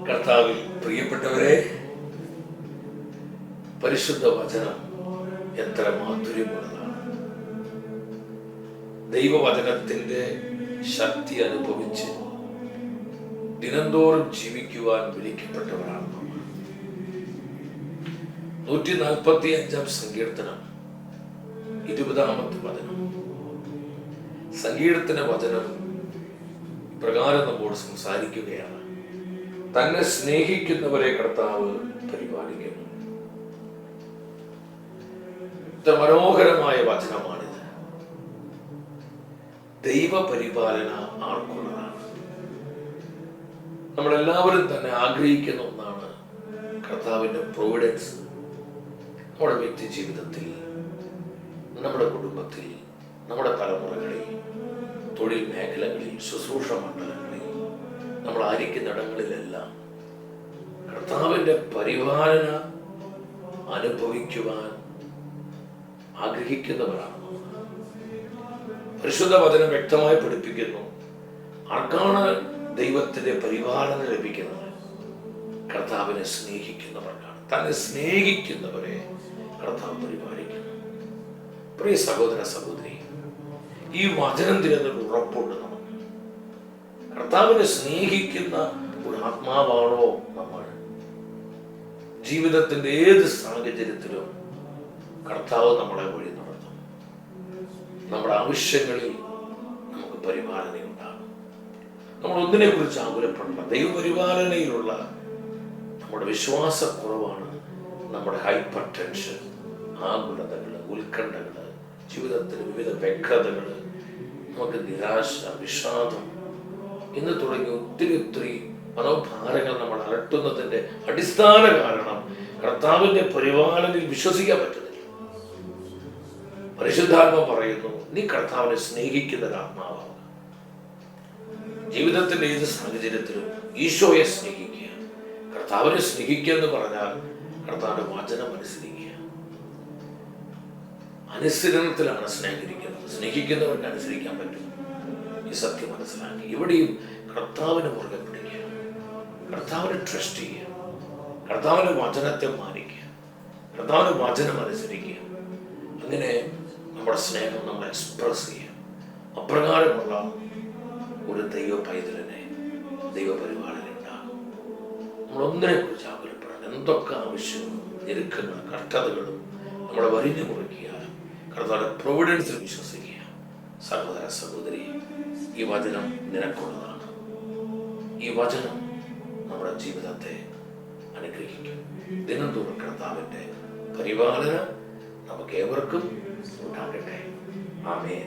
കർത്താവിൽ പ്രിയപ്പെട്ടവരെ, പരിശുദ്ധ വചനം എത്ര മാധുര്യമുള്ളതാണ്. ദൈവവചനത്തിന്റെ ശക്തി അനുഭവിച്ച് ദിനംതോറും ജീവിക്കുവാൻ വിളിക്കപ്പെട്ടവരാണ് നമ്മൾ. 145 സങ്കീർത്തനം 20 വചനം. സങ്കീർത്തന വചനം പ്രകാരം നമ്മോട് സംസാരിക്കുകയാണ്. തന്നെ സ്നേഹിക്കുന്നവരെ കർത്താവ് പരിപാലിക്കുന്നു. ഇത്ര മനോഹരമായ വചനമാണിത്. ദൈവപരിപാലന ആർക്കുള്ളതാണ്? നമ്മളെല്ലാവരും തന്നെ ആഗ്രഹിക്കുന്ന ഒന്നാണ് കർത്താവിന്റെ പ്രൊവിഡൻസ്. നമ്മുടെ വ്യക്തി ജീവിതത്തിൽ, നമ്മുടെ കുടുംബത്തിൽ, നമ്മുടെ തലമുറകളിൽ, തൊഴിൽ മേഖലകളിൽ, ശുശ്രൂഷ മണ്ഡലങ്ങളിൽ, നമ്മൾ ആയിരിക്കുന്നിടങ്ങളിലെല്ലാം കർത്താവിന്റെ പരിപാലന അനുഭവിക്കുവാൻ ആഗ്രഹിക്കുന്നവരാണ്. പരിശുദ്ധ വചനം വ്യക്തമായി പഠിപ്പിക്കുന്നു, ആർക്കാണ് ദൈവത്തിന്റെ പരിപാലന ലഭിക്കുന്നത്? കർത്താവിനെ സ്നേഹിക്കുന്നവർക്കാണ്. തന്നെ സ്നേഹിക്കുന്നവരെ കർത്താവ് പരിപാലിക്കുന്നു. പ്രിയ സഹോദര സഹോദരി, ഈ വചനം തിരുന്നൊരു ഉറപ്പുണ്ട് നമുക്ക്. കർത്താവിനെ സ്നേഹിക്കുന്ന ഒരു ആത്മാവാണോ നമ്മൾ? ജീവിതത്തിന്റെ ഏത് സാഹചര്യത്തിലും കർത്താവ് നമ്മളെ വഴി നടത്തും. നമ്മുടെ ആവശ്യങ്ങളിൽ നമുക്ക് പരിപാലനയുണ്ടാകും. നമ്മൾ ഒന്നിനെ കുറിച്ച് ആകുലപ്പെടണം. ദൈവപരിപാലനയിലുള്ള നമ്മുടെ വിശ്വാസക്കുറവാണ് നമ്മുടെ ഹൈപ്പർ ടെൻഷൻ, ആകുലതകള്, ഉത്കണ്ഠകള്, ജീവിതത്തിലെ വിവിധ വ്യഗ്രതകള്, നമുക്ക് നിരാശ, വിഷാദം എന്ന് തുടങ്ങി ഒത്തിരി മനോഭാരങ്ങൾ നമ്മൾ അലട്ടുന്നതിന്റെ അടിസ്ഥാന കാരണം കർത്താവിന്റെ പരിപാലനയിൽ വിശ്വസിക്കാൻ പറ്റുന്നില്ല. പരിശുദ്ധാത്മ പറയുന്നു, നീ കർത്താവിനെ സ്നേഹിക്കുന്ന ഒരു ആത്മാവാണ്. ജീവിതത്തിന്റെ ഏത് സാഹചര്യത്തിലും ഈശോയെ സ്നേഹിക്കുക. കർത്താവിനെ സ്നേഹിക്കുക എന്ന് പറഞ്ഞാൽ കർത്താവിന്റെ വചനം അനുസരിക്കുക. അനുസരണത്തിലാണ് സ്നേഹിക്കുന്നത്. സ്നേഹിക്കുന്നവർക്ക് അനുസരിക്കാൻ പറ്റും. ഈ സത്യം മനസ്സിലാക്കി ഇവിടെയും കർത്താവിനെ മുറുകെ പിടിക്കുക, കർത്താവിനെ ട്രസ്റ്റ് ചെയ്യുക, കർത്താവിന്റെ വചനത്തെ മാനിക്കുക, കർത്താവിന്റെ വചനം അനുസരിക്കുക. അങ്ങനെ നമ്മുടെ സ്നേഹം നമ്മൾ എക്സ്പ്രസ് ചെയ്യുക. അപ്രകാരമുള്ള ഒരു ദൈവ പൈതലിനെ ദൈവപരിപാലന ഉണ്ടാകും. നമ്മളൊന്നിനെ കുറിച്ച് ആകുലപ്പെടാൻ എന്തൊക്കെ ആവശ്യങ്ങളും ഞെരുക്കങ്ങളും കഷ്ടതകളും നമ്മളെ വരിഞ്ഞു മുറിക്കുക, കർത്താവിന്റെ പ്രൊവിഡൻസിൽ വിശ്വസിക്കുക. സഹോദര സഹോദരി, ഈ വചനം നിനക്കുള്ളതാണ്. ഈ വചനം നമ്മുടെ ജീവിതത്തെ അനുഗ്രഹിക്കും. ദിനംതോറും കർത്താവിന്റെ പരിപാലന നമുക്ക് ഏവർക്കും ഉണ്ടാകട്ടെ. ആമേൻ.